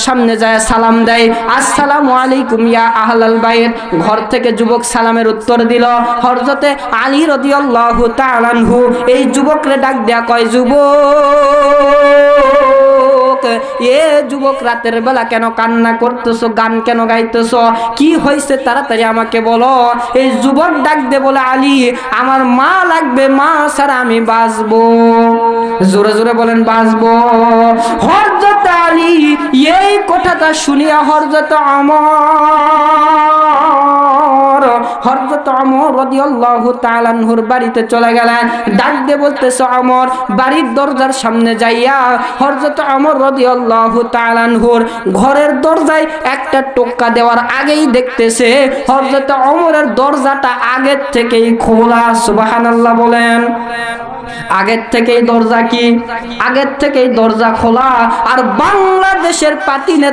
সামনে যায় সালাম দেয়, আসসালামু আলাইকুম ইয়া আহলাল বাইত। ঘর থেকে যুবক সালামের উত্তর দিল। হযরতে আলী রাদিয়াল্লাহু তাআলা আনহু এই যুবকরে ডাক দেয়া কয়, যুবক, এ যুবক, রাতের বেলা কেন কান্না করতেছো, গান কেন গাইতেছো, কি হয়েছে তাড়াতাড়ি আমাকে বলো। এই যুবক ডাক দে বলে, আলী, আমার মা লাগবে, মা ছাড়া আমি বাঁচবো। জোরে জোরে বলেন, বাঁচবো। হযরত আলী এই কথাটা শুনিয়া হযরত ওমর রাদিয়াল্লাহু তাআলা আনহুর বাড়িতে চলে গেলেন। ডাক দিয়ে বলতেছে, ওমর, বাড়ির দরজার সামনে যাইয়া হযরত ওমর রাদিয়াল্লাহু তাআলা আনহুর ঘরের দরজায় একটা টোকা দেওয়ার আগেই দেখতেছে হযরত ওমরের দরজাটা আগের থেকেই খোলা। সুবহানাল্লাহ বলেন। আগের থেকেই দরজা কি? আগের থেকেই দরজা খোলা। আর বাংলাদেশের পাতি নেতা